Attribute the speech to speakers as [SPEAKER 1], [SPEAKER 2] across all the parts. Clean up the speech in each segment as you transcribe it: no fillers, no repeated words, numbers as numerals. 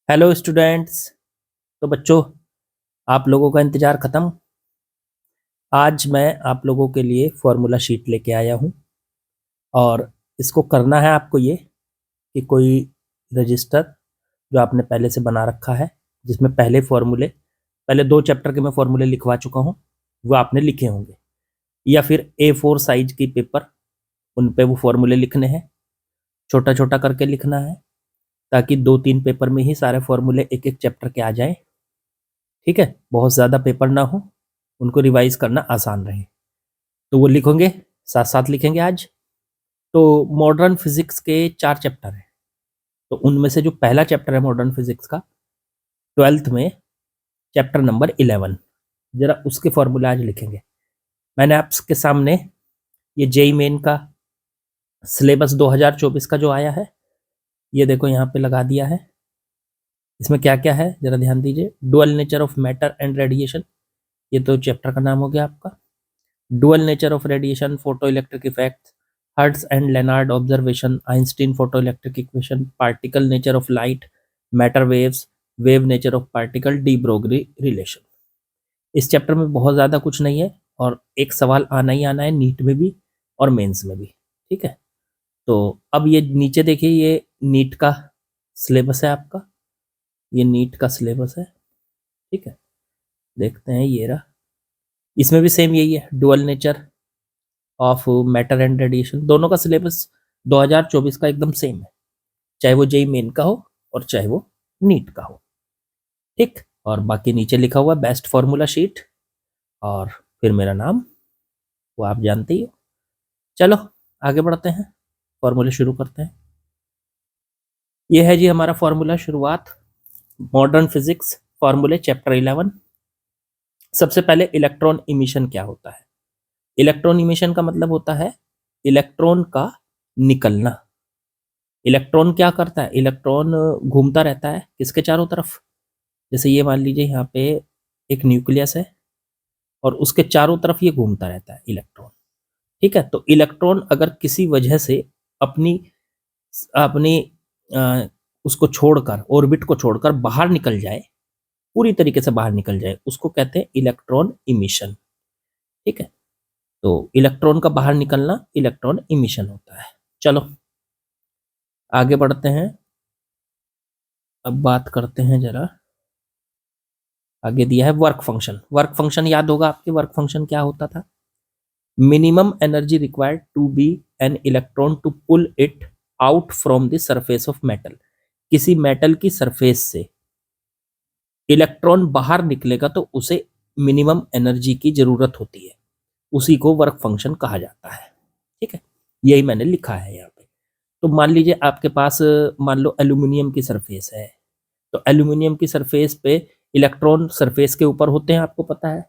[SPEAKER 1] Hello students. तो बच्चों, आप लोगों का इंतज़ार ख़त्म। आज मैं आप लोगों के लिए फॉर्मूला शीट लेके आया हूँ और इसको करना है आपको ये कि कोई रजिस्टर जो आपने पहले से बना रखा है, जिसमें पहले 2 चैप्टर के मैं फॉर्मूले लिखवा चुका हूँ, वो आपने लिखे होंगे, या फिर A4 साइज की पेपर, उन पे वो फॉर्मूले लिखने हैं। छोटा-छोटा करके लिखना है ताकि 2-3 पेपर में ही सारे फॉर्मूले एक-एक चैप्टर के आ जाएँ। ठीक है? बहुत ज़्यादा पेपर ना हो, उनको रिवाइज़ करना आसान रहे। तो वो लिखेंगे, साथ-साथ लिखेंगे आज। तो मॉडर्न फिज़िक्स के 4 चैप्टर हैं। तो उनमें से जो पहला चैप्टर है मॉडर्न फिज़िक्स का, 12th में चैप्टर नंबर 11, ज़रा उसके फ़ॉर्मूला आज लिखेंगे। मैंने आपके सामने ये जेईई मेन का सिलेबस 2024 का जो आया है, ये देखो यहाँ पे लगा दिया है। इसमें क्या-क्या है ज़रा ध्यान दीजिए। Dual nature of matter and radiation, ये तो चैप्टर का नाम हो गया आपका। Dual nature of radiation, photoelectric effects, hertz and Lennard observation, Einstein photoelectric equation, particle nature of light, matter waves, wave nature of particle, de Broglie relation. इस chapter में बहुत ज़्यादा कुछ नहीं है और एक सवाल आना ही आना है नीट में भी और मेंस में भी। ठीक है? तो अब ये नीचे देखिए, ये नीट का सिलेबस है आपका, ये नीट का सिलेबस है। ठीक है? देखते हैं, ये रहा। इसमें भी सेम यही है, dual nature of matter and radiation. दोनों का सिलेबस 2024 का एकदम सेम है, चाहे वो जेईई मेन का हो और चाहे वो नीट का हो। ठीक, और बाकी नीचे लिखा हुआ बेस्ट फॉर्मूला शीट और फिर मेरा नाम, वो आप जानते ही हो। चलो आगे बढ़ते हैं, फॉर्मूले शुरू करते हैं। ये है जी हमारा फॉर्मूला शुरुआत, मॉडर्न फिजिक्स फॉर्मूले चैप्टर 11। सबसे पहले इलेक्ट्रॉन इमिशन क्या होता है? इलेक्ट्रॉन इमिशन का मतलब होता है इलेक्ट्रॉन का निकलना। इलेक्ट्रॉन क्या करता है? इलेक्ट्रॉन घूमता रहता है किसके चारों तरफ? जैसे ये मान लीजिए यहाँ पे एक न्यूक्लियस है और उसके चारों तरफ ये घूमता रहता है इलेक्ट्रॉन। ठीक है? तो इलेक्ट्रॉन अगर किसी वजह से अपनी अपनी अ, उसको छोड़कर, ऑर्बिट को छोड़कर बाहर निकल जाए, पूरी तरीके से बाहर निकल जाए, उसको कहते हैं इलेक्ट्रॉन इमिशन। ठीक है? तो इलेक्ट्रॉन का बाहर निकलना इलेक्ट्रॉन इमिशन होता है। चलो आगे बढ़ते हैं। अब बात करते हैं जरा, आगे दिया है वर्क फंक्शन। वर्क फंक्शन याद होगा आपके, वर्क फंक्शन क्या होता था? Minimum energy required to be an electron to pull it out from the surface of metal. किसी मेटल की सरफेस से इलेक्ट्रॉन बाहर निकलेगा तो उसे मिनिमम एनर्जी की जरूरत होती है, उसी को वर्क फंक्शन कहा जाता है। ठीक है? यही मैंने लिखा है यहाँ पे। तो मान लीजिए आपके पास, मान लो एल्यूमिनियम की सरफेस है, तो एल्यूमिनियम की सरफेस पे इलेक्ट्रॉन सरफेस के ऊपर होते हैं, आपको पता है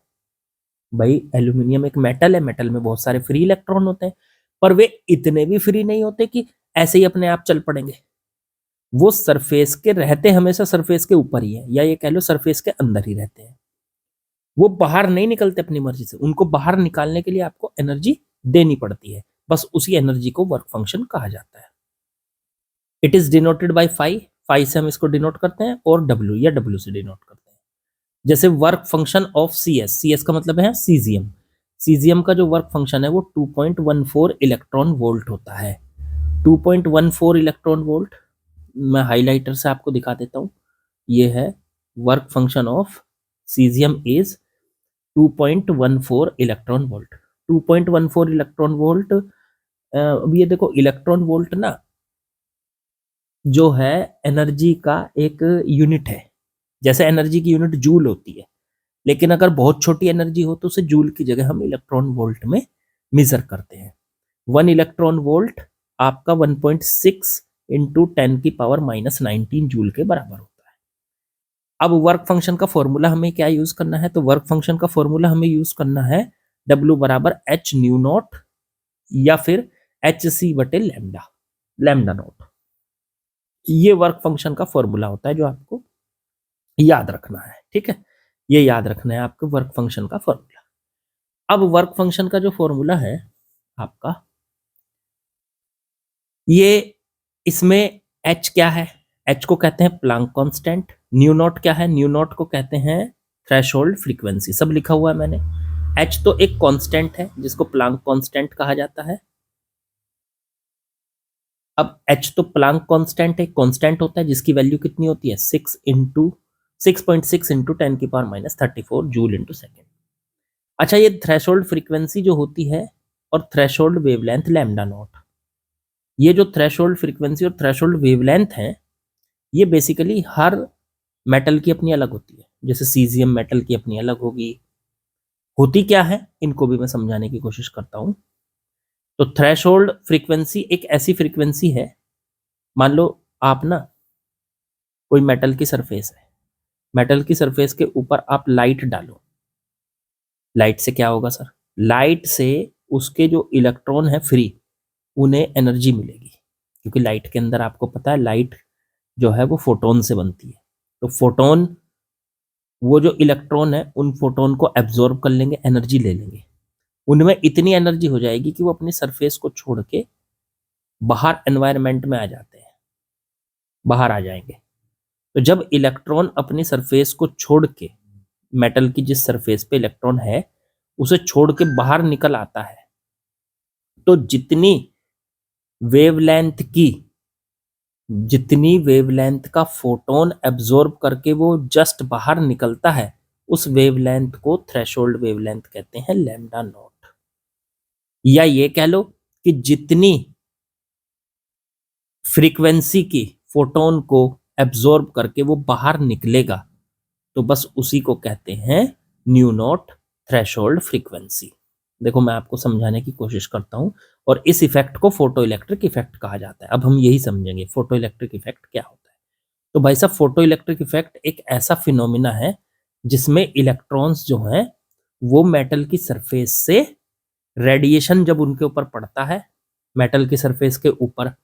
[SPEAKER 1] भाई। एल्यूमिनियम एक मेटल है, मेटल में बहुत सारे फ्री इलेक्ट्रॉन होते हैं, पर वे इतने भी फ्री नहीं होते कि ऐसे ही अपने आप चल पड़ेंगे। वो सरफेस के रहते हमेशा सरफेस के ऊपर ही है, या ये कह लो सरफेस के अंदर ही रहते हैं। वो बाहर नहीं निकलते अपनी मर्जी से, उनको बाहर निकालने के लिए आपको एनर्जी देनी पड़ती है। बस उसी एनर्जी को वर्क फंक्शन कहा जाता है। It is denoted by phi, phi से हम इसको डिनोट करते हैं, और डब्ल्यू या डब्ल्यू से डिनोट करते हैं। जैसे work function of C S, C S का मतलब है सीजियम। सीजियम का जो वर्क फंक्शन है वो 2.14 इलेक्ट्रॉन वोल्ट होता है। 2.14 इलेक्ट्रॉन वोल्ट, मैं हाइलाइटर से आपको दिखा देता हूँ। ये है work function of caesium is 2.14 electron volt. 2.14 electron volt. अब ये देखो, इलेक्ट्रॉन वोल्ट ना जो है एनर्जी का एक यूनिट है। जैसे एनर्जी की यूनिट जूल होती है, लेकिन अगर बहुत छोटी एनर्जी हो तो उसे जूल की जगह हम इलेक्ट्रॉन वोल्ट में मेजर करते हैं। 1 इलेक्ट्रॉन वोल्ट आपका 1.6 इंटू 10⁻⁻19 जूल के बराबर होता है। अब वर्क फंक्शन का फॉर्मूला हमें क्या यूज करना है? तो वर्क फंक्शन का फॉर्मूला हमें यूज करना है W बराबर एच न्यू नॉट या फिर एच सी बटे लैम्डा, लैम्डा नॉट। ये वर्क फंक्शन का फॉर्मूला होता है जो आपको याद रखना है। ठीक है? ये याद रखना है आपको वर्क फंक्शन का फॉर्मूला। अब वर्क फंक्शन का जो फॉर्मूला है आपका, ये इसमें एच क्या है? एच को कहते हैं प्लांक कांस्टेंट, न्यू नॉट क्या है, न्यू नॉट को कहते हैं थ्रेशोल्ड फ्रीक्वेंसी, सब लिखा हुआ है मैंने। एच तो एक कांस्टेंट है जिसको प्लांक कांस्टेंट कहा जाता है। अब एच तो प्लांक कांस्टेंट एक कांस्टेंट होता है जिसकी वैल्यू कितनी होती है 6.6 इंटू 10⁻34 जूल इंटू सेकेंड। अच्छा, ये थ्रेशोल्ड फ्रीक्वेंसी जो होती है और थ्रेशोल्ड वेवलेंथ लैम्डा नॉट, ये जो थ्रेशोल्ड फ्रीक्वेंसी और थ्रेशोल्ड वेवलेंथ है ये बेसिकली हर मेटल की अपनी अलग होती है। जैसे सीजियम मेटल की अपनी अलग होगी, होती क्या है इनको भी मैं समझाने की कोशिश करता हूं। तो थ्रेशोल्ड फ्रीक्वेंसी एक ऐसी फ्रीक्वेंसी है, मान लो आप ना कोई मेटल की सरफेस है, मेटल की सरफेस के ऊपर आप लाइट डालो, लाइट से क्या होगा सर, लाइट से उसके जो इलेक्ट्रॉन है फ्री, उन्हें एनर्जी मिलेगी, क्योंकि लाइट के अंदर आपको पता है लाइट जो है वो फोटोन से बनती है। तो फोटोन, वो जो इलेक्ट्रॉन है उन फोटोन को एब्जॉर्ब कर लेंगे, एनर्जी ले लेंगे, उनमें इतनी एनर्जी हो जाएगी कि वो अपनी सरफेस को छोड़ के बाहर एनवायरनमेंट में आ जाते हैं, बाहर आ जाएंगे। तो जब इलेक्ट्रॉन अपनी सरफेस को छोड़ के, मेटल की जिस सरफेस पे इलेक्ट्रॉन है उसे छोड़ के बाहर निकल आता है, तो जितनी वेवलेंथ का फोटोन एब्जॉर्ब करके वो जस्ट बाहर निकलता है, उस वेवलेंथ को थ्रेशोल्ड वेवलेंथ कहते हैं, लैम्डा नॉट। या ये कह लो कि जितनी फ्रीक्वेंसी की फोटोन को एब्जॉर्ब करके वो बाहर निकलेगा, तो बस उसी को कहते हैं न्यू नॉट थ्रेशोल्ड फ्रीक्वेंसी। देखो मैं आपको समझाने की कोशिश करता हूं, और इस इफेक्ट को फोटो इलेक्ट्रिक इफेक्ट कहा जाता है। अब हम यही समझेंगे फोटो इलेक्ट्रिक इफेक्ट क्या होता है। तो भाई साहब, फोटो इलेक्ट्रिक इफेक्ट एक ऐसा फिनोमिना है जिसमें इलेक्ट्रॉन्स जो हैं वो मेटल की सरफेस से रेडिएशन जब उनके ऊपर पड़ता है, मेटल की सरफेस के ऊपर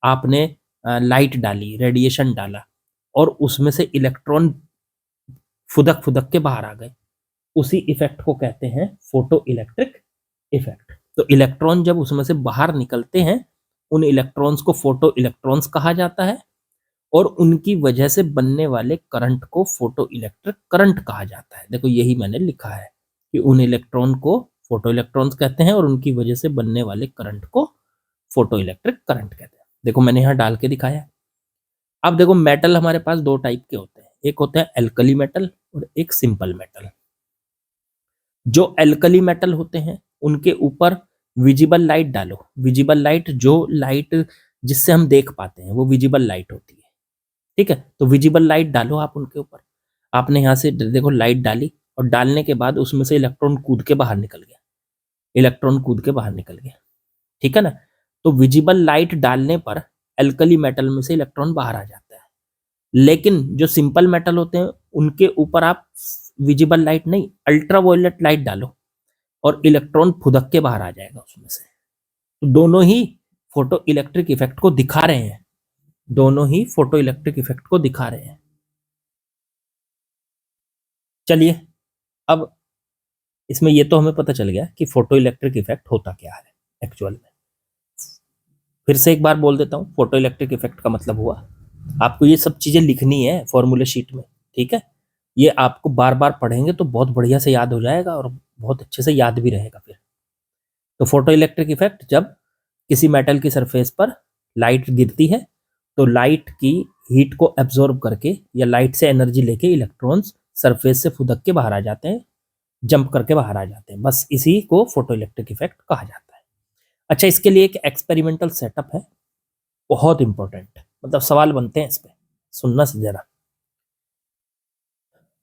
[SPEAKER 1] आपने लाइट डाली, रेडिएशन डाला, और उसमें से इलेक्ट्रॉन फुदक फुदक के बाहर आ गए, उसी इफेक्ट को कहते हैं फोटो इलेक्ट्रिक इफेक्ट। तो इलेक्ट्रॉन जब उसमें से बाहर निकलते हैं, उन इलेक्ट्रॉन्स को फोटो इलेक्ट्रॉन्स कहा जाता है, और उनकी वजह से बनने वाले करंट को फोटो इलेक्ट्रिक करंट कहा जाता है। देखो यही मैंने लिखा है कि उन इलेक्ट्रॉन को फोटो इलेक्ट्रॉन्स कहते हैं और उनकी वजह से बनने वाले करंट को फोटो इलेक्ट्रिक करंट कहते हैं। देखो मैंने यहाँ डाल के दिखाया है। अब देखो मेटल हमारे पास दो टाइप के होते हैं, एक होता है एल्कली मेटल और एक सिंपल मेटल। जो एल्कली मेटल होते हैं उनके ऊपर विजिबल लाइट डालो, विजिबल लाइट, जो लाइट जिससे हम देख पाते हैं वो विजिबल लाइट होती है, ठीक है। तो विजिबल लाइट डालो आप उनके ऊपर, आपने यहाँ से देखो लाइट डाली, और डालने के बाद उसमें से इलेक्ट्रॉन कूद के बाहर निकल गया, इलेक्ट्रॉन कूद के बाहर निकल गया, ठीक है ना। तो विजिबल लाइट डालने पर एल्कली मेटल में से इलेक्ट्रॉन बाहर आ जाता है। लेकिन जो सिंपल मेटल होते हैं उनके ऊपर आप विजिबल लाइट नहीं, अल्ट्रावायलेट लाइट डालो और इलेक्ट्रॉन फुदक के बाहर आ जाएगा उसमें से। तो दोनों ही फोटो इलेक्ट्रिक इफेक्ट को दिखा रहे हैं, दोनों ही फोटो इलेक्ट्रिक इफेक्ट को दिखा रहे हैं। चलिए, अब इसमें ये तो हमें पता चल गया कि फोटो इलेक्ट्रिक इफेक्ट होता क्या है एक्चुअल में। फिर से एक बार बोल देता हूँ, फोटो इलेक्ट्रिक इफेक्ट का मतलब हुआ, आपको ये सब चीजें लिखनी है फॉर्मूले शीट में, ठीक है। ये आपको बार बार पढ़ेंगे तो बहुत बढ़िया से याद हो जाएगा और बहुत अच्छे से याद भी रहेगा फिर। तो फोटो इलेक्ट्रिक इफेक्ट, जब किसी मेटल की सरफेस पर लाइट गिरती है तो लाइट की हीट को एब्जॉर्ब करके या लाइट से एनर्जी लेके इलेक्ट्रॉन्स सरफेस से फुदक के बाहर आ जाते हैं, जंप करके बाहर आ जाते हैं, बस इसी को फोटो इलेक्ट्रिक इफेक्ट कहा जाता है। अच्छा, इसके लिए एक एक्सपेरिमेंटल सेटअप है, बहुत इंपॉर्टेंट, मतलब सवाल बनते हैं इस पे, सुनना से जरा।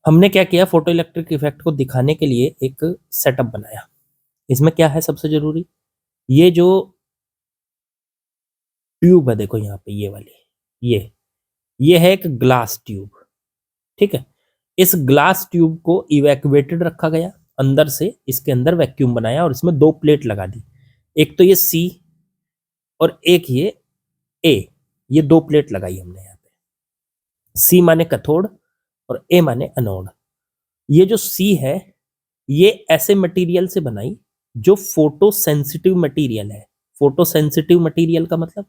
[SPEAKER 1] हमने क्या किया, फोटो इलेक्ट्रिक इफेक्ट को दिखाने के लिए एक सेटअप बनाया। इसमें क्या है सबसे जरूरी, ये जो ट्यूब है देखो यहाँ पे, ये वाली, ये है एक ग्लास ट्यूब, ठीक है। इस ग्लास ट्यूब को इवैक्यूएटेड रखा गया, अंदर से इसके अंदर वैक्यूम बनाया और इसमें दो प्लेट लगा दी, एक तो ये सी और एक ये ए, ये दो प्लेट लगाई हमने यहाँ पे। सी माने कैथोड और ए माने एनोड। ये जो सी है ये ऐसे मटेरियल से बनाई जो फोटो सेंसिटिव मटेरियल है। फोटो सेंसिटिव मटेरियल का मतलब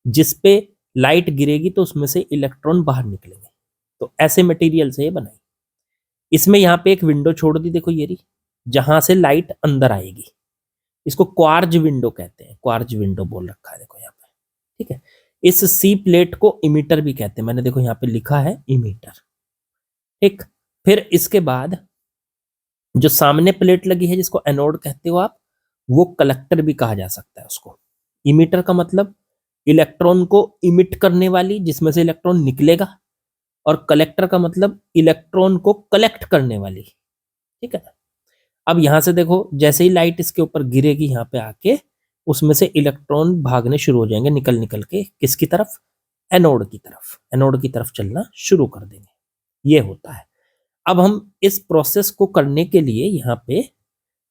[SPEAKER 1] जिसपे लाइट गिरेगी तो उसमें से इलेक्ट्रॉन बाहर निकलेंगे। तो ऐसे मटेरियल से ये बनाई। इसमें यहाँ पे एक विंडो छोड़ दी, देखो ये रही, जहां से लाइट अंदर आएगी। इसको क्वार्ज विंडो कहते हैं, क्वार्ज विंडो बोल रखा है देखो यहाँ पे, ठीक है। इस सी प्लेट को इमीटर भी कहते हैं, मैंने देखो यहाँ पे लिखा है इमीटर, ठीक। फिर इसके बाद जो सामने प्लेट लगी है जिसको एनोड कहते हो आप, वो कलेक्टर भी कहा जा सकता है उसको। इमीटर का मतलब इलेक्ट्रॉन को इमिट करने वाली, जिसमें से इलेक्ट्रॉन निकलेगा, और कलेक्टर का मतलब इलेक्ट्रॉन को कलेक्ट करने वाली, ठीक है। अब यहां से देखो, जैसे ही लाइट इसके ऊपर गिरेगी यहाँ पे आके, उसमें से इलेक्ट्रॉन भागने शुरू हो जाएंगे, निकल निकल के किसकी तरफ, एनोड की तरफ, एनोड की तरफ चलना शुरू कर देंगे। ये होता है। अब हम इस प्रोसेस को करने के लिए यहाँ पे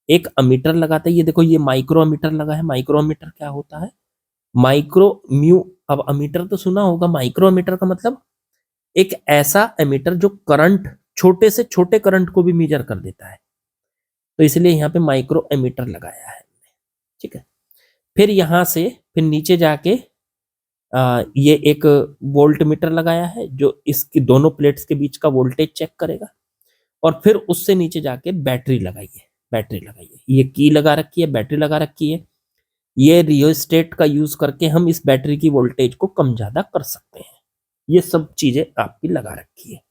[SPEAKER 1] एक अमीटर लगाते हैं। ये देखो, ये माइक्रो अमीटर लगा है। माइक्रो अमीटर क्या होता है, माइक्रो म्यू। अब अमीटर तो सुना होगा, माइक्रो अमीटर का मतलब एक ऐसा एमीटर जो करंट, छोटे से छोटे करंट को भी मेजर कर देता है। तो इसलिए यहाँ पे माइक्रो एमीटर लगाया है, ठीक है। फिर यहां से फिर नीचे जाके ये एक वोल्ट मीटर लगाया है जो इसकी दोनों प्लेट्स के बीच का वोल्टेज चेक करेगा। और फिर उससे नीचे जाके बैटरी लगाइए, बैटरी लगाइए। ये की लगा रखी है, बैटरी लगा रखी है। ये रियोस्टेट का यूज करके हम इस बैटरी की वोल्टेज को कम ज्यादा कर सकते हैं। ये सब चीजें आपकी लगा रखी है।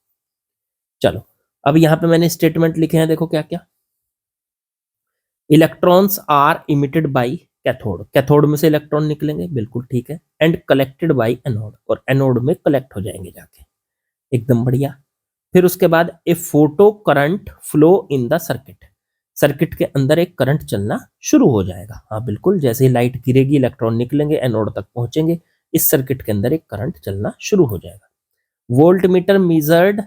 [SPEAKER 1] चलो, अब यहां पे मैंने स्टेटमेंट लिखे हैं, देखो क्या क्या। Electrons are emitted by cathode, cathode में से इलेक्ट्रॉन निकलेंगे, बिल्कुल ठीक है। एंड कलेक्टेड बाई एनोड, और एनोड में कलेक्ट हो जाएंगे जाके, एकदम बढ़िया। फिर उसके बाद a photo current flow in the circuit, circuit के अंदर एक करंट चलना शुरू हो जाएगा। हाँ बिल्कुल, जैसे ही लाइट गिरेगी इलेक्ट्रॉन निकलेंगे, एनोड तक पहुंचेंगे, इस सर्किट के अंदर एक करंट चलना शुरू हो जाएगा। Volt meter measured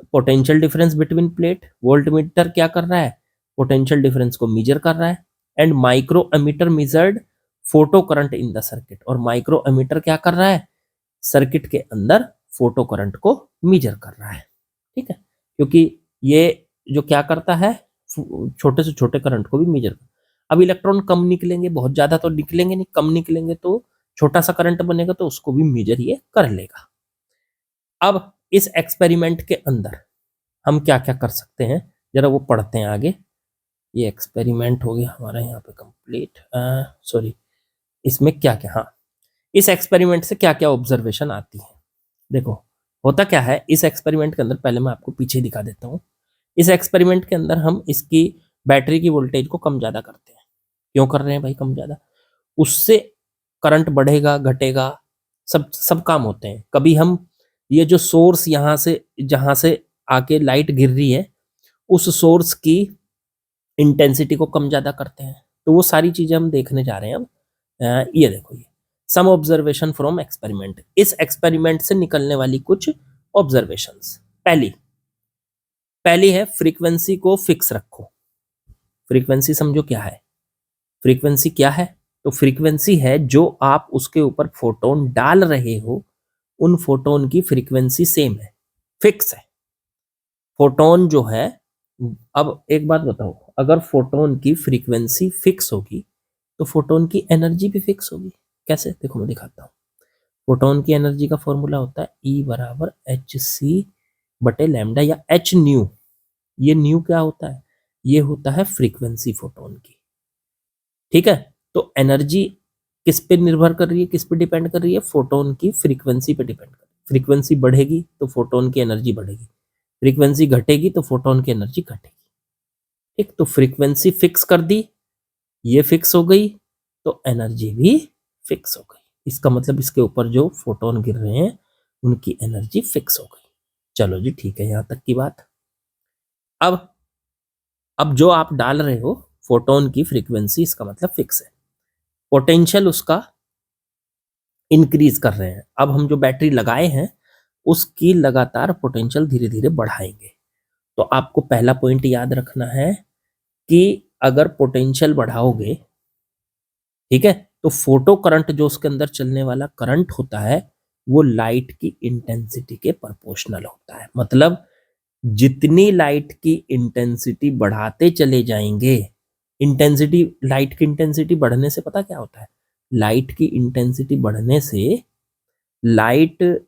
[SPEAKER 1] potential difference between plate, volt meter क्या कर रहा है, पोटेंशियल डिफरेंस को मेजर कर रहा है। And micro ammeter measured photo current in the circuit, और माइक्रो एमीटर क्या कर रहा है, सर्किट के अंदर फोटो करंट को मेजर कर रहा है, ठीक है। क्योंकि ये जो क्या करता है, छोटे से छोटे करंट को भी मेजर कर। अब इलेक्ट्रॉन कम निकलेंगे, बहुत ज्यादा तो निकलेंगे नहीं, कम निकलेंगे तो छोटा सा करंट बनेगा, तो उसको भी मेजर ये कर लेगा। अब इस एक्सपेरिमेंट के अंदर हम क्या क्या कर सकते हैं, जरा वो पढ़ते हैं आगे। ये एक्सपेरिमेंट हो गया हमारा यहाँ पे कंप्लीट, सॉरी, इसमें क्या क्या, हाँ, इस एक्सपेरिमेंट से क्या क्या ऑब्जर्वेशन आती है। देखो होता क्या है इस एक्सपेरिमेंट के अंदर, पहले मैं आपको पीछे दिखा देता हूँ। इस एक्सपेरिमेंट के अंदर हम इसकी बैटरी की वोल्टेज को कम ज्यादा करते हैं। क्यों कर रहे हैं भाई कम ज्यादा, उससे करंट बढ़ेगा घटेगा, सब काम होते हैं। कभी हम ये जो सोर्स यहाँ से, जहां से आके लाइट गिर रही है, उस सोर्स की इंटेंसिटी को कम ज्यादा करते हैं। तो वो सारी चीजें हम देखने जा रहे हैं अब। ये देखो, ये सम ऑब्जर्वेशन फ्रॉम एक्सपेरिमेंट, इस एक्सपेरिमेंट से निकलने वाली कुछ ऑब्जर्वेशंस। पहली है फ्रीक्वेंसी को फिक्स रखो। फ्रीक्वेंसी समझो क्या है, फ्रीक्वेंसी क्या है, तो फ्रीक्वेंसी है जो आप उसके ऊपर फोटोन डाल रहे हो, उन फोटोन की फ्रीक्वेंसी सेम है, फिक्स है। फोटोन जो है, अब एक बात बताओ, अगर फोटोन की फ्रीक्वेंसी फिक्स होगी तो फोटोन की एनर्जी भी फिक्स होगी। कैसे, देखो मैं दिखाता हूँ। फोटोन की एनर्जी का फॉर्मूला होता है E बराबर hc/λ या h न्यू। ये न्यू क्या होता है, ये होता है फ्रीक्वेंसी फोटोन की, ठीक है। तो एनर्जी किस पे निर्भर कर रही है, किस पे डिपेंड कर रही है, फोटोन की फ्रीक्वेंसी पे डिपेंड कर रही है। फ्रीक्वेंसी बढ़ेगी तो फोटोन की एनर्जी बढ़ेगी, फ्रीक्वेंसी घटेगी तो फोटोन की एनर्जी घटेगी, ठीक। तो फ्रीक्वेंसी फिक्स कर दी, ये फिक्स हो गई, तो एनर्जी भी फिक्स हो गई। इसका मतलब इसके ऊपर जो फोटोन गिर रहे हैं उनकी एनर्जी फिक्स हो गई। चलो जी ठीक है, यहां तक की बात। अब जो आप डाल रहे हो फोटोन की फ्रीक्वेंसी, इसका मतलब फिक्स है। पोटेंशियल उसका इंक्रीज कर रहे हैं। अब हम जो बैटरी लगाए हैं उसकी लगातार पोटेंशियल धीरे धीरे बढ़ाएंगे। तो आपको पहला पॉइंट याद रखना है कि अगर पोटेंशियल बढ़ाओगे, ठीक है, तो फोटो करंट जो उसके अंदर चलने वाला करंट होता है वो लाइट की इंटेंसिटी के प्रोपोर्शनल होता है। मतलब जितनी लाइट की इंटेंसिटी बढ़ाते चले जाएंगे, इंटेंसिटी, लाइट की इंटेंसिटी बढ़ने से पता क्या होता है, लाइट की इंटेंसिटी बढ़ने से लाइट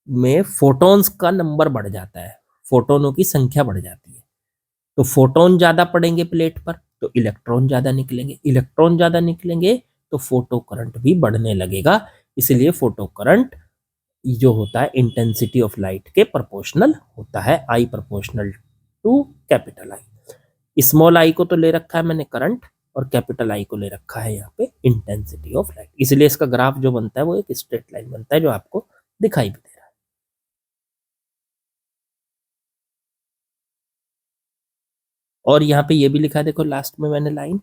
[SPEAKER 1] में फोटॉन्स का नंबर बढ़ जाता है, फोटोनों की संख्या बढ़ जाती है। तो फोटोन ज्यादा पड़ेंगे प्लेट पर तो इलेक्ट्रॉन ज्यादा निकलेंगे, इलेक्ट्रॉन ज्यादा निकलेंगे तो फोटो करंट भी बढ़ने लगेगा। इसलिए फोटो करंट जो होता है इंटेंसिटी ऑफ लाइट के प्रोपोर्शनल होता है, I proportional to capital I. Small I को तो ले रखा है मैंने करंट, और कैपिटल आई को ले रखा है यहाँ पे इंटेंसिटी ऑफ लाइट। इसलिए इसका ग्राफ जो बनता है वो एक स्ट्रेट लाइन बनता है जो आपको दिखाई भी दे रहा है। और यहाँ पे ये भी लिखा है, देखो लास्ट में मैंने line,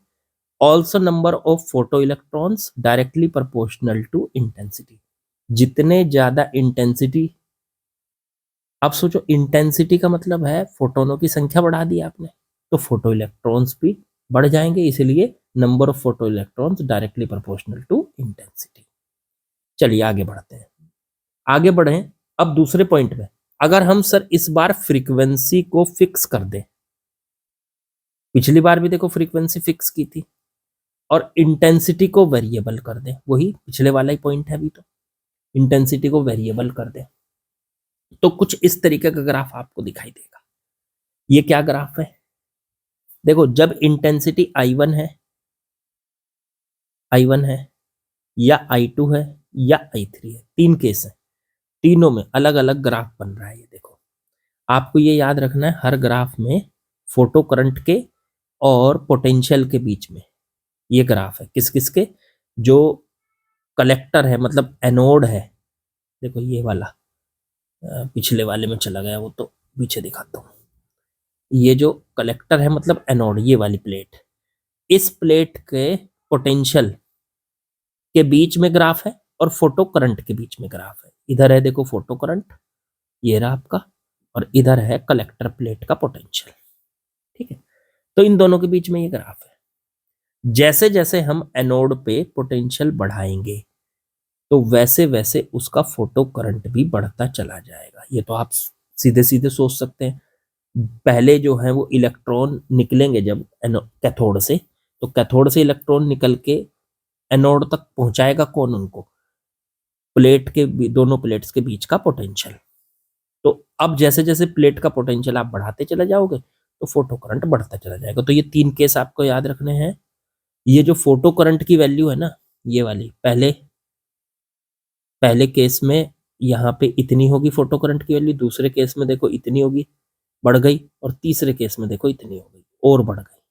[SPEAKER 1] also number of photo electrons directly proportional to intensity. जितने ज्यादा इंटेंसिटी, अब सोचो इंटेंसिटी का मतलब है फोटोनों की संख्या बढ़ा दी आपने, तो फोटो इलेक्ट्रॉन्स भी बढ़ जाएंगे, इसीलिए number of photo electrons directly proportional to intensity. चलिए आगे बढ़ते हैं, आगे बढ़े अब दूसरे पॉइंट में। अगर हम सर इस बार फ्रीक्वेंसी को फिक्स कर दें, पिछली बार भी देखो फ्रीक्वेंसी फिक्स की थी, और इंटेंसिटी को वेरिएबल कर दें, वही पिछले वाला ही पॉइंट है अभी, तो इंटेंसिटी को वेरिएबल कर दें तो कुछ इस तरीके का ग्राफ आपको दिखाई देगा। ये क्या ग्राफ है, देखो जब इंटेंसिटी I1 है या I2 है या I3 है, तीन केस है, तीनों में अलग अलग ग्राफ बन रहा है। ये देखो आपको ये याद रखना है, हर ग्राफ में फोटो करंट के और पोटेंशियल के बीच में ये ग्राफ है। किस किस के, जो कलेक्टर है मतलब एनोड है, देखो ये वाला, पिछले वाले में चला गया वो, तो पीछे दिखाता हूँ। ये जो कलेक्टर है मतलब एनोड, ये वाली प्लेट, इस प्लेट के पोटेंशियल के बीच में ग्राफ है और फोटो करंट के बीच में ग्राफ है। इधर है देखो फोटो करंट, ये रहा आपका, और इधर है कलेक्टर प्लेट का पोटेंशियल। ठीक है, तो इन दोनों के बीच में ये ग्राफ है। जैसे जैसे हम एनोड पे पोटेंशियल बढ़ाएंगे तो वैसे वैसे उसका फोटो करंट भी बढ़ता चला जाएगा। ये तो आप सीधे सीधे सोच सकते हैं। पहले जो है वो इलेक्ट्रॉन निकलेंगे जब कैथोड से, तो कैथोड से इलेक्ट्रॉन निकल के एनोड तक पहुंचाएगा कौन, उनको प्लेट के दोनों प्लेट्स के बीच का पोटेंशियल। तो अब जैसे जैसे प्लेट का पोटेंशियल आप बढ़ाते चले जाओगे तो फोटो करंट बढ़ता चला जाएगा। तो ये तीन केस आपको याद रखने हैं। ये जो फोटो करंट की वैल्यू है ना, ये वाली, पहले पहले केस में यहाँ पे इतनी होगी फोटो करंट की वैल्यू, दूसरे केस में देखो इतनी होगी, बढ़ गई, और तीसरे केस में देखो इतनी हो गई और बढ़ गई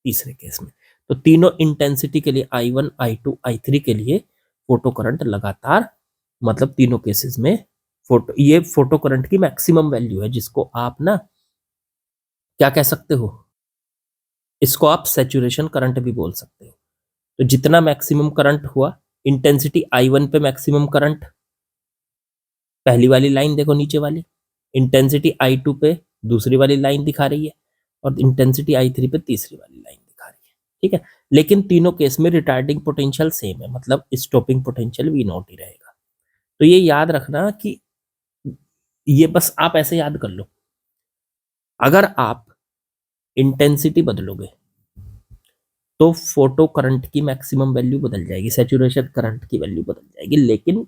[SPEAKER 1] तीसरे केस में। तो तीनों इंटेंसिटी के लिए I1, I2, I3 के लिए फोटो करंट लगातार, मतलब तीनों केसेस में ये फोटो करंट की मैक्सिमम वैल्यू है, जिसको आप ना क्या कह सकते हो, इसको आप सैचुरेशन करंट भी बोल सकते हो। तो जितना मैक्सिमम करंट हुआ, इंटेंसिटी I1 पे मैक्सिमम करंट, पहली वाली लाइन देखो नीचे वाली, इंटेंसिटी I2 पे दूसरी वाली लाइन दिखा रही है, और इंटेंसिटी I3 पे तीसरी वाली लाइन दिखा रही है। ठीक है, लेकिन तीनों केस में रिटार्डिंग पोटेंशियल सेम है, मतलब स्टॉपिंग पोटेंशियल V0 ही रहेगा। तो ये याद रखना कि ये बस आप ऐसे याद कर लो, अगर आप इंटेंसिटी बदलोगे तो फोटो करंट की मैक्सिमम वैल्यू बदल जाएगी, सैचुरेशन करंट की वैल्यू बदल जाएगी, लेकिन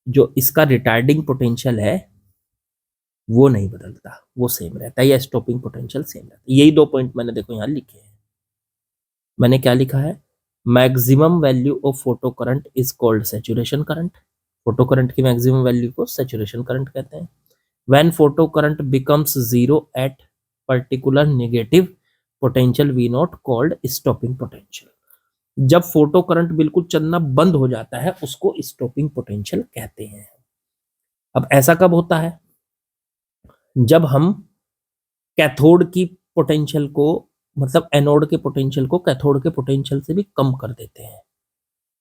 [SPEAKER 1] जो इसका रिटार्डिंग पोटेंशियल है वो नहीं बदलता, वो सेम रहता है, या स्टॉपिंग पोटेंशियल सेम रहता है। यही दो पॉइंट मैंने देखो यहाँ लिखे हैं। मैंने क्या लिखा है, maximum value of photo current is called saturation current, photo current की मैक्सिमम वैल्यू को सैचुरेशन करंट कहते हैं। When photo current becomes zero at particular negative potential V naught called stopping potential. जब फोटो करंट बिल्कुल चलना बंद हो जाता है उसको स्टॉपिंग पोटेंशियल कहते हैं। अब ऐसा कब होता है, जब हम कैथोड की पोटेंशियल को, मतलब एनोड के पोटेंशियल को कैथोड के पोटेंशियल से भी कम कर देते हैं,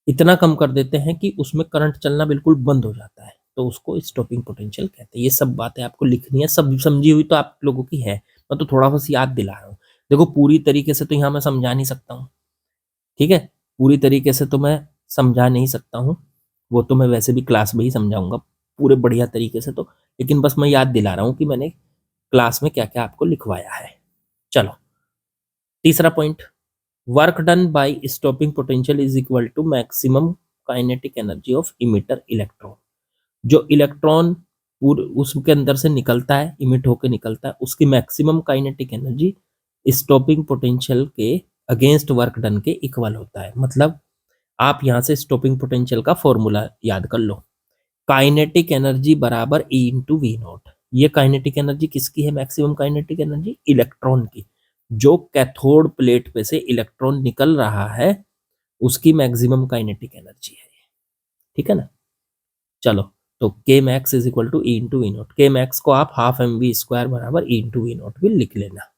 [SPEAKER 1] इतना कम कर देते हैं कि उसमें करंट चलना बिल्कुल बंद हो जाता है, तो उसको स्टॉपिंग पोटेंशियल कहते हैं। ये सब बातें आपको लिखनी है, सब समझी हुई तो आप लोगों की है, मैं तो थोड़ा बस याद दिला रहा हूँ। देखो पूरी तरीके से तो यहाँ मैं समझा नहीं सकता हूँ, ठीक है, पूरी तरीके से तो मैं समझा नहीं सकता हूँ, वो तो मैं वैसे भी क्लास में ही समझाऊंगा पूरे बढ़िया तरीके से, तो लेकिन बस मैं याद दिला रहा हूँ कि मैंने क्लास में क्या क्या आपको लिखवाया है। चलो तीसरा point, work done by stopping potential is equal to maximum kinetic energy of emitter electron. जो इलेक्ट्रॉन उसके अंदर से निकलता है, इमिट होकर निकलता है, उसकी maximum kinetic energy stopping potential के अगेंस्ट वर्क डन के इक्वल होता है। मतलब आप यहां से स्टॉपिंग पोटेंशियल का फॉर्मूला याद कर लो, काइनेटिक एनर्जी बराबर E इंटू वी नॉट। ये काइनेटिक एनर्जी किसकी है? मैक्सिमम काइनेटिक एनर्जी इलेक्ट्रॉन की। जो कैथोड प्लेट पे से इलेक्ट्रॉन निकल रहा है उसकी मैक्सिमम काइनेटिक एनर्जी है, ठीक है ना। चलो, तो K max is equal to E into V naught. K max को आप हाफ एम वी स्क्वायर बराबर ई इंटू वी नॉट भी लिख लेना।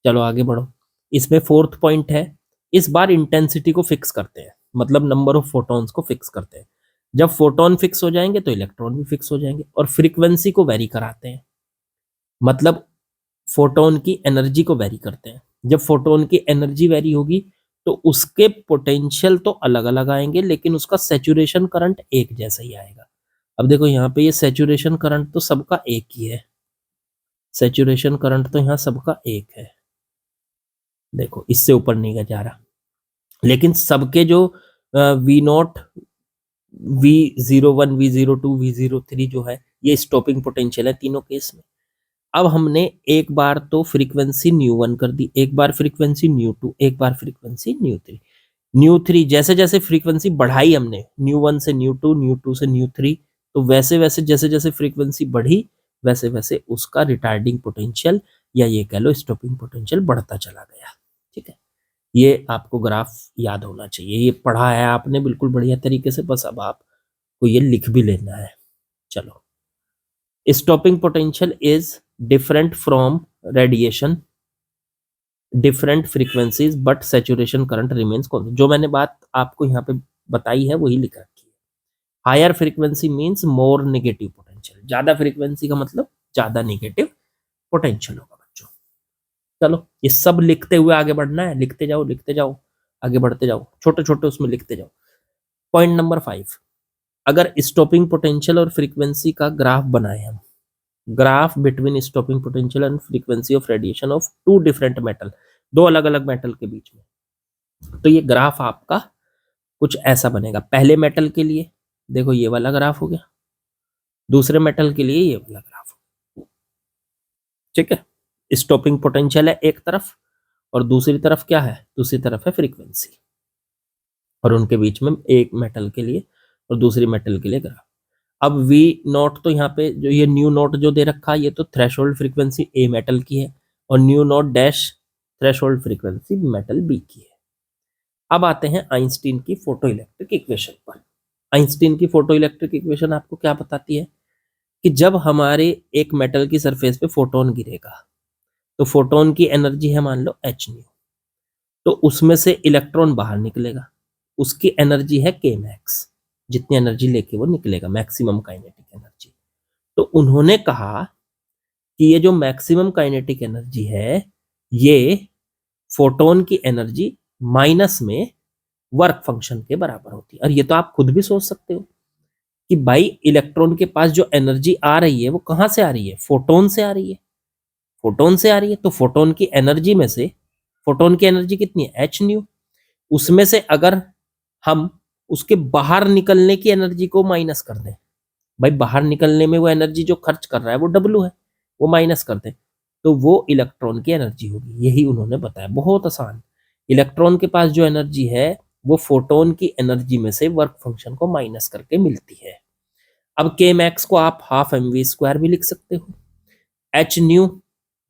[SPEAKER 1] चलो आगे बढ़ो। इसमें फोर्थ पॉइंट है, इस बार इंटेंसिटी को फिक्स करते हैं, मतलब नंबर ऑफ फोटॉन्स को फिक्स करते हैं। जब फोटोन फिक्स हो जाएंगे तो इलेक्ट्रॉन भी फिक्स हो जाएंगे, और फ्रीक्वेंसी को वेरी कराते हैं, मतलब फोटोन की एनर्जी को वेरी करते हैं। जब फोटोन की एनर्जी वेरी होगी तो उसके पोटेंशियल तो अलग अलग आएंगे, लेकिन उसका सैचुरेशन करंट एक जैसा ही आएगा। अब देखो यहाँ पे ये सैचुरेशन करंट तो सबका एक ही है, सैचुरेशन करंट तो यहाँ सबका एक है, देखो इससे ऊपर नहीं जा रहा। लेकिन सबके जो we not, V01, V02, V03 जो है ये स्टॉपिंग पोटेंशियल है तीनों केस में। अब हमने एक बार तो फ्रीक्वेंसी न्यू 1 कर दी, एक बार फ्रीक्वेंसी न्यू 2, एक बार फ्रीक्वेंसी न्यू 3। न्यू 3 जैसे जैसे फ्रीक्वेंसी बढ़ाई हमने, न्यू 1 से न्यू 2, न्यू 2 से न्यू 3, तो वैसे वैसे जैसे जैसे फ्रीक्वेंसी बढ़ी वैसे वैसे उसका रिटार्डिंग पोटेंशियल या ये कह लो स्टॉपिंग पोटेंशियल बढ़ता चला गया, ठीक है। ये आपको ग्राफ याद होना चाहिए, ये पढ़ा है आपने बिल्कुल बढ़िया तरीके से, बस अब आपको ये लिख भी लेना है। चलो, stopping potential is different from radiation different frequencies but saturation current remains constant. जो मैंने बात आपको यहाँ पे बताई है वही लिख रखी है। Higher frequency means more negative potential, ज्यादा फ्रीक्वेंसी का मतलब ज्यादा नेगेटिव पोटेंशियल होगा बच्चों। चलो, ये सब लिखते हुए आगे बढ़ना है, लिखते जाओ लिखते जाओ, आगे बढ़ते जाओ, छोटे छोटे उसमें लिखते जाओ। पॉइंट नंबर 5, अगर स्टॉपिंग पोटेंशियल और फ्रीक्वेंसी का ग्राफ बनाए हम, graph between stopping potential and frequency of radiation of two different metal, दो अलग अलग मेटल के बीच में, तो ये ग्राफ आपका कुछ ऐसा बनेगा। पहले मेटल के लिए देखो ये वाला ग्राफ हो गया, दूसरे मेटल के लिए ये वाला ग्राफ हो, ठीक है। स्टॉपिंग पोटेंशियल है एक तरफ और दूसरी तरफ क्या है? दूसरी तरफ है फ्रीक्वेंसी, और उनके बीच में एक मेटल के लिए और दूसरी मेटल के लिए ग्राफ। अब वी नॉट तो यहाँ पे जो ये न्यू नॉट जो दे रखा है ये तो थ्रेशोल्ड फ्रीक्वेंसी ए मेटल की है, और nu naught dash threshold frequency metal B की है। अब आते हैं आइंस्टीन की फोटो इलेक्ट्रिक इक्वेशन पर। आइंस्टीन की फोटो इलेक्ट्रिक इक्वेशन आपको क्या बताती है कि जब हमारे एक मेटल की सरफेस पे फोटोन गिरेगा तो फोटोन की एनर्जी है मान लो एच न्यू, तो उसमें से इलेक्ट्रॉन बाहर निकलेगा, उसकी एनर्जी है के मैक्स, जितनी एनर्जी लेके वो निकलेगा, मैक्सिमम काइनेटिक एनर्जी। तो उन्होंने कहा कि ये जो मैक्सिमम काइनेटिक एनर्जी है ये फोटोन की एनर्जी माइनस में वर्क फंक्शन के बराबर होती है। और ये तो आप खुद भी सोच सकते हो कि भाई इलेक्ट्रॉन के पास जो एनर्जी आ रही है वो कहां से आ रही है? फोटोन से आ रही है, फोटोन से आ रही है। तो फोटोन की एनर्जी में से, फोटोन की एनर्जी कितनी है? H new. उसमें से अगर हम उसके बाहर निकलने की एनर्जी को माइनस कर दें, भाई बाहर निकलने में वो एनर्जी जो खर्च कर रहा है वो डब्ल्यू है, वो माइनस कर दें, तो वो इलेक्ट्रॉन की एनर्जी होगी। यही उन्होंने बताया, बहुत आसान। इलेक्ट्रॉन के पास जो एनर्जी है वो फोटोन की एनर्जी में से वर्क फंक्शन को माइनस करके मिलती है। अब के मैक्स को आप हाफ एम वी स्क्वायर भी लिख सकते हो, एच न्यू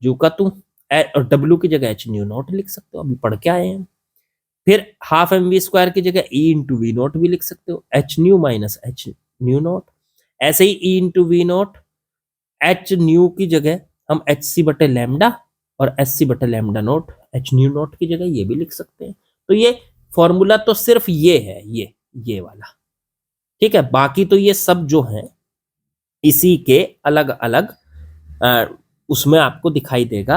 [SPEAKER 1] जू का तू, और डब्ल्यू की जगह एच न्यू नॉट लिख सकते हो, अभी पढ़ के आए हैं। फिर हाफ एम वी स्क्वायर की जगह ई इंटू वी नॉट भी लिख सकते हो, H nu minus H nu nought. ऐसे ही E into V nought, H nu की जगह हम एच सी बटे लैम्डा और एस सी बटे lambda naught, H nu not की जगह ये भी लिख सकते हैं। तो ये फॉर्मूला तो सिर्फ ये है, ये वाला, ठीक है। बाकी तो ये सब जो है इसी के अलग अलग उसमें आपको दिखाई देगा,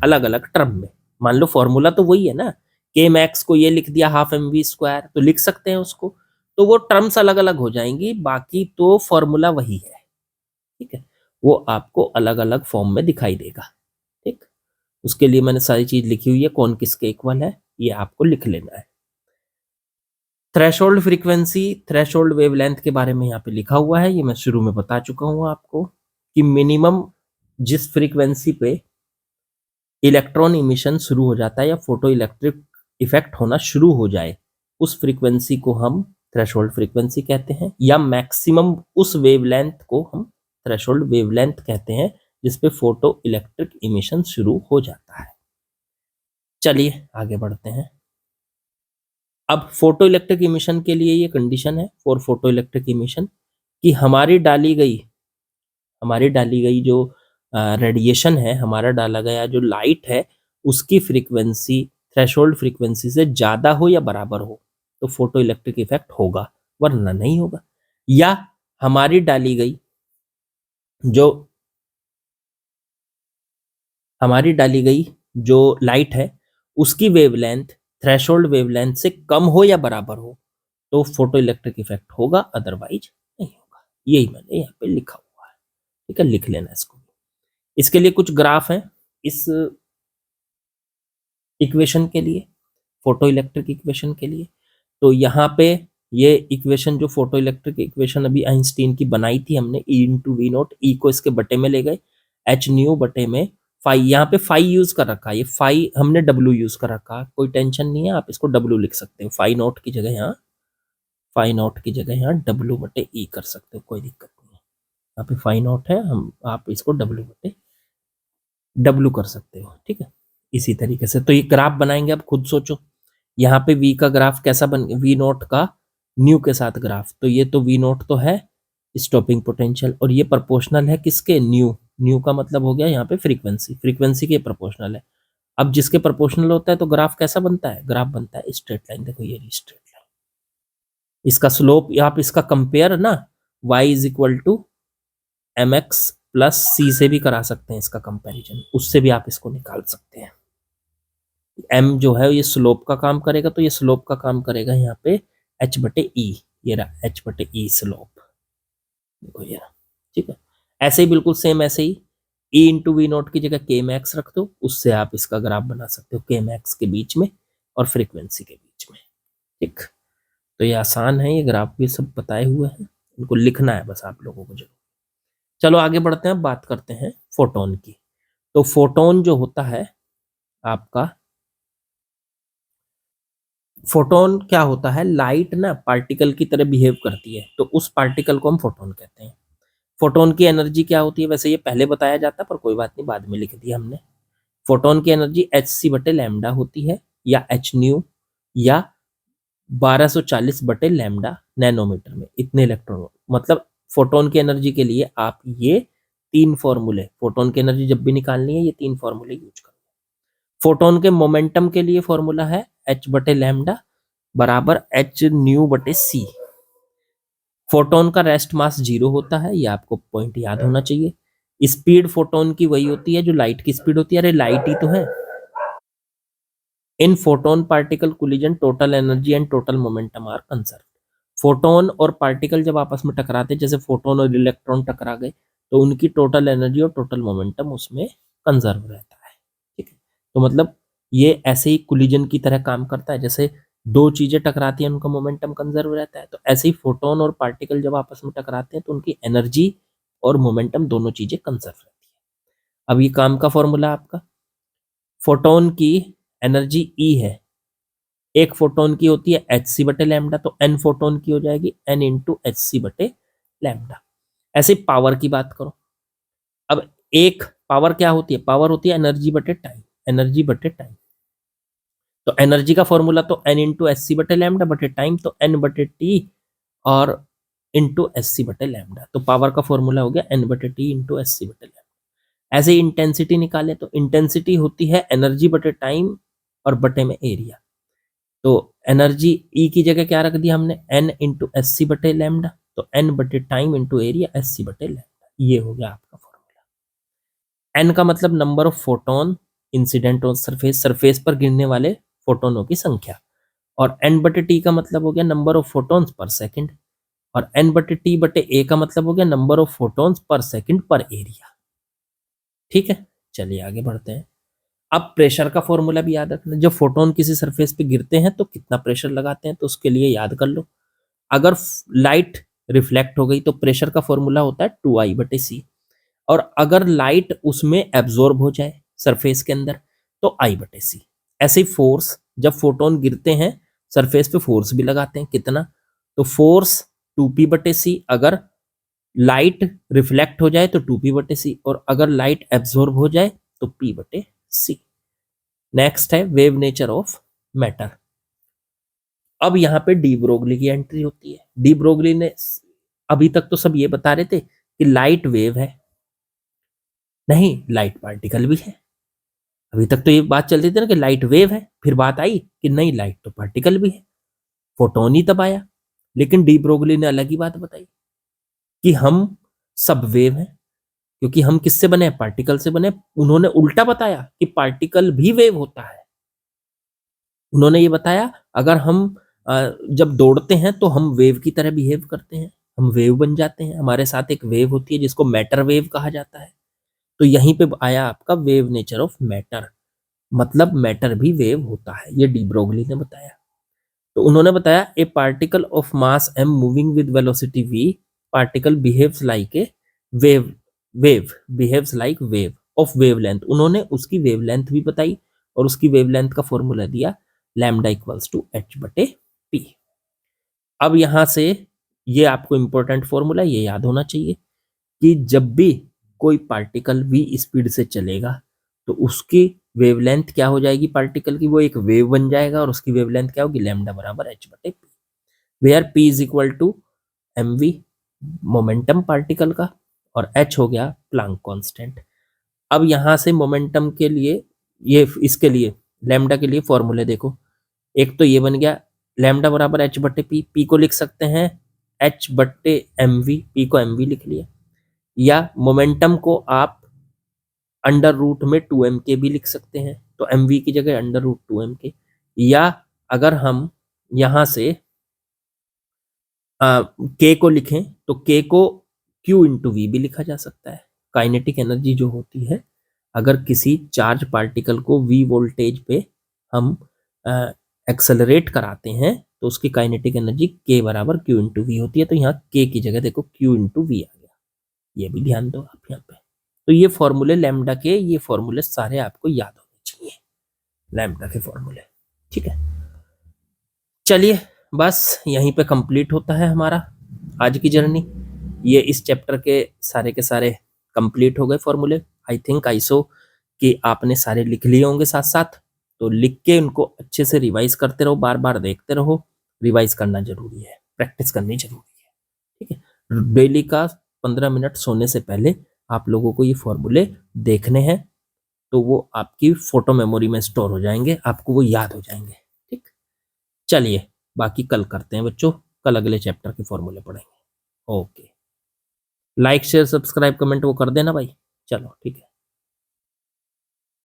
[SPEAKER 1] अलग अलग टर्म में। मान लो फॉर्मूला तो वही है ना, के मैक्स को ये लिख दिया हाफ एम वी स्क्वायर, तो लिख सकते हैं उसको, तो वो टर्म्स अलग अलग हो जाएंगी, बाकी तो फॉर्मूला वही है, ठीक है। वो आपको अलग अलग फॉर्म में दिखाई देगा, ठीक। उसके लिए मैंने सारी चीज लिखी हुई है, कौन किसके इक्वल है ये आपको लिख लेना है। थ्रेशोल्ड फ्रीक्वेंसी, थ्रेशोल्ड वेवलेंथ के बारे में यहाँ पे लिखा हुआ है, ये मैं शुरू में बता चुका हूँ आपको कि मिनिमम जिस फ्रीक्वेंसी पे इलेक्ट्रॉन इमिशन शुरू हो जाता है या फोटो इलेक्ट्रिक इफेक्ट होना शुरू हो जाए, उस फ्रीक्वेंसी को हम थ्रेशोल्ड फ्रीक्वेंसी कहते हैं, या मैक्सिमम उस वेवलेंथ को हम थ्रेशोल्ड वेवलेंथ कहते हैं जिसपे फोटो इलेक्ट्रिक इमिशन शुरू हो जाता है। चलिए आगे बढ़ते हैं। अब फोटो इलेक्ट्रिक इमिशन के लिए ये कंडीशन है फॉर फोटो इलेक्ट्रिक इमिशन कि हमारी डाली गई जो रेडिएशन है, हमारा डाला गया जो लाइट है, उसकी फ्रीक्वेंसी थ्रेशोल्ड फ्रीक्वेंसी से ज़्यादा हो या बराबर हो तो फोटो इलेक्ट्रिक इफेक्ट होगा, वरना नहीं होगा। या हमारी डाली गई जो लाइट है उसकी वेवलेंथ थ्रेशोल्ड वेवलेंथ से कम हो या बराबर हो तो फोटो इलेक्ट्रिक इफेक्ट होगा, अदरवाइज नहीं होगा। यही मैंने यहाँ पे लिखा हुआ है, ठीक है, लिख लेना इसको। इसके लिए कुछ ग्राफ हैं इस इक्वेशन के लिए, फोटो इलेक्ट्रिक इक्वेशन के लिए। तो यहाँ पे ये इक्वेशन जो फोटो इलेक्ट्रिक इक्वेशन अभी आइंस्टीन की बनाई थी हमने, E इंटू वी नॉट, ई को इसके बटे में ले गए, एच न्यू बटे में फाई, यहाँ पे फाई यूज कर रखा है, ये फाई हमने डब्ल्यू यूज कर रखा है, कोई टेंशन नहीं है, आप इसको डब्ल्यू लिख सकते हो, फाई नॉट की जगह यहाँ डब्ल्यू बटे ई कर सकते हो, कोई दिक्कत नहीं है। यहाँ पे फाई नॉट है, आप इसको डब्ल्यू बटे डब्ल्यू कर सकते हो, ठीक है। इसी तरीके से तो ये ग्राफ बनाएंगे, अब खुद सोचो यहाँ पे v का ग्राफ कैसा बन, v नोट का न्यू के साथ ग्राफ, तो ये तो v नोट तो है स्टॉपिंग पोटेंशियल और ये प्रोपोर्शनल है किसके, न्यू का मतलब हो गया यहाँ पे फ्रीक्वेंसी के प्रोपोर्शनल है। अब जिसके प्रोपोर्शनल होता है तो ग्राफ कैसा बनता है, ग्राफ बनता है स्ट्रेट लाइन, देखो ये स्ट्रेट लाइन, इसका स्लोप आप इसका कंपेयर ना y is equal to M X plus C से भी करा सकते हैं, इसका कंपैरिजन उससे भी आप इसको निकाल सकते हैं। m जो है ये स्लोप का काम करेगा, तो ये स्लोप का काम करेगा यहाँ पे h बटे ई, ये रहा h बटे ई स्लोप, देखो ये रहा, ठीक है। ऐसे ही बिल्कुल सेम ऐसे ही e इंटू वी नोट की जगह के मैक्स रख दो, उससे आप इसका ग्राफ बना सकते हो के मैक्स के बीच में और फ्रीक्वेंसी के बीच में, ठीक। तो ये आसान है, ये ग्राफ भी सब बताए हुए हैं, इनको लिखना है बस आप लोगों को जरूर। चलो आगे बढ़ते हैं, बात करते हैं फोटोन की। तो फोटोन जो होता है आपका, फोटोन क्या होता है, लाइट ना पार्टिकल की तरह बिहेव करती है, तो उस पार्टिकल को हम फोटोन कहते हैं। फोटोन की एनर्जी क्या होती है, वैसे ये पहले बताया जाता पर कोई बात नहीं, बाद में लिख दिया हमने। फोटोन की एनर्जी एच सी बटे लैम्डा होती है, या एच न्यू, या 1240 बटे लैम्डा नैनोमीटर में, इतने इलेक्ट्रॉन। मतलब फोटोन की एनर्जी के लिए आप ये तीन फॉर्मूले, फोटोन की एनर्जी जब भी निकालनी है ये तीन फॉर्मूले यूज करो। फोटोन के मोमेंटम के लिए फॉर्मूला है एच बटे लैम्डा बराबर एच न्यू बटे सी। फोटोन का रेस्ट मास 0 होता है, ये आपको पॉइंट याद होना चाहिए। स्पीड फोटोन की वही होती है जो लाइट की स्पीड होती है, अरे लाइट ही तो है। In photon particle collision total energy and total momentum are conserve. Photon और पार्टिकल जब आपस में टकराते, जैसे फोटोन और इलेक्ट्रॉन टकरा गए, तो उनकी टोटल एनर्जी और टोटल मोमेंटम उसमें कंजर्व रहता है, ठीक है। तो मतलब ये ऐसे ही कोलिजन की तरह काम करता है, जैसे दो चीजें टकराती हैं उनका मोमेंटम कंजर्व रहता है, तो ऐसे ही फोटोन और पार्टिकल जब आपस में टकराते हैं तो उनकी एनर्जी और मोमेंटम दोनों चीजें कंजर्व रहती है। अब ये काम का फॉर्मूला आपका, फोटोन की एनर्जी ई है, एक फोटोन की होती है एच सी बटे लैम्डा, तो एन फोटोन की हो जाएगी एन इंटू एच सी बटे लैम्डा। ऐसे पावर की बात करो, अब एक पावर क्या होती है, पावर होती है एनर्जी बटे टाइम, एनर्जी बटे टाइम। तो एनर्जी का फॉर्मूला तो एन इंटू एस सी बटे लैम्डा बटे टाइम, तो एन बटे टी और इंटू एस सी बटे लैम्डा, तो पावर का फॉर्मूला हो गया एन बटे टी इंटू एस सी बटे लैम्डा। ऐसे ही इंटेंसिटी निकाले, तो इंटेंसिटी होती है एनर्जी बटे टाइम और बटे में एरिया। तो एनर्जी ई की जगह क्या रख दिया हमने, एन इंटू एस सी बटे लैम्डा, तो एन बटे time into area S C बटे लैम्डा, ये हो गया आपका फॉर्मूला। एन का मतलब number of photon incident on surface, surface पर गिरने वाले फोटोनों की संख्या, और एन बटे टी का मतलब हो गया नंबर ऑफ फोटोन्स पर सेकंड, और एन बटे टी बटे ए का मतलब हो गया नंबर ऑफ फोटोन्स पर सेकंड पर एरिया, ठीक है। चलिए आगे बढ़ते हैं। अब प्रेशर का फॉर्मूला भी याद रखना, जब फोटोन किसी सरफेस पे गिरते हैं तो कितना प्रेशर लगाते हैं, तो उसके लिए याद कर लो। अगर लाइट रिफ्लेक्ट हो गई तो प्रेशर का फॉर्मूला होता है 2I/c, और अगर लाइट उसमें एब्जॉर्ब हो जाए सरफेस के अंदर तो I/c। ऐसे ही फोर्स, जब फोटोन गिरते हैं सरफेस पे फोर्स भी लगाते हैं, कितना, तो फोर्स 2P/c, अगर लाइट रिफ्लेक्ट हो जाए तो 2P/c, और अगर लाइट एब्जॉर्ब हो जाए तो P/c। नेक्स्ट है वेव नेचर ऑफ मैटर। अब यहाँ पे डी ब्रोगली की एंट्री होती है। डी ब्रोगली ने अभी तक तो सब ये बता रहे थे कि लाइट वेव है, नहीं लाइट पार्टिकल भी है। अभी तक तो ये बात चल रही थी ना कि लाइट वेव है, फिर बात आई कि नहीं लाइट तो पार्टिकल भी है, फोटोन ही तब आया। लेकिन डी ब्रोगली ने अलग ही बात बताई कि हम सब वेव हैं, क्योंकि हम किससे बने, पार्टिकल से बने। उन्होंने उल्टा बताया कि पार्टिकल भी वेव होता है। उन्होंने ये बताया अगर हम जब दौड़ते हैं तो हम वेव की तरह बिहेव करते हैं, हम वेव बन जाते हैं, हमारे साथ एक वेव होती है जिसको मैटर वेव कहा जाता है। तो यहीं पे आया आपका वेव नेचर ऑफ मैटर, मतलब मैटर भी वेव होता है, ये डी ब्रोगली ने बताया। तो उन्होंने बताया ए particle of mass m moving with velocity v, particle behaves like a wave, wave behaves like wave of wavelength. उन्होंने उसकी वेवलेंथ भी बताई और उसकी वेवलेंथ का फॉर्मूला दिया लैम्डा इक्वल्स टू h/p। अब यहां से ये आपको इंपॉर्टेंट फॉर्मूला ये याद होना चाहिए कि जब भी कोई पार्टिकल v स्पीड से चलेगा तो उसकी वेवलेंथ क्या हो जाएगी पार्टिकल की, वो एक वेव बन जाएगा, और उसकी वेवलेंथ क्या होगी, लैम्डा बराबर h/p, where p is equal to mv momentum particle का, और h हो गया प्लांक कांस्टेंट। अब यहां से मोमेंटम के लिए, ये इसके लिए लैम्डा के लिए फॉर्मूले देखो, एक तो ये बन गया लैम्डा बराबर h/p, p को लिख सकते हैं h/mv, p को mv लिख लिया, या मोमेंटम को आप अंडर रूट में 2m के भी लिख सकते हैं, तो mv की जगह अंडर रूट 2m के, या अगर हम यहां से k को लिखें तो k को q इंटू वी भी लिखा जा सकता है। काइनेटिक एनर्जी जो होती है, अगर किसी चार्ज पार्टिकल को v वोल्टेज पे हम एक्सेलरेट कराते हैं तो उसकी काइनेटिक एनर्जी k बराबर q इंटू वी होती है। तो यहाँ k की जगह देखो q इंटू वी आ गया, ये भी ध्यान दो आप यहाँ पे। तो ये फॉर्मूले लैम्डा के, ये फॉर्मूले सारे आपको याद होने चाहिए, लैम्डा के फॉर्मूले, ठीक है। चलिए बस यहीं पे कंप्लीट होता है हमारा आज की जर्नी। ये इस चैप्टर के सारे कंप्लीट हो गए फॉर्मूले। आई थिंक आई सो कि आपने सारे लिख लिए होंगे साथ साथ, तो लिख के उनको अच्छे से रिवाइज करते रहो, बार बार देखते रहो, रिवाइज करना जरूरी है, प्रैक्टिस करनी जरूरी है, ठीक है। डेली का 15 मिनट सोने से पहले आप लोगों को ये फॉर्मूले देखने हैं, तो वो आपकी फोटो मेमोरी में स्टोर हो जाएंगे, आपको वो याद हो जाएंगे, ठीक। चलिए बाकी कल करते हैं बच्चों, कल अगले चैप्टर के फॉर्मूले पढ़ेंगे। Okay, like share subscribe comment वो कर देना भाई, चलो ठीक है।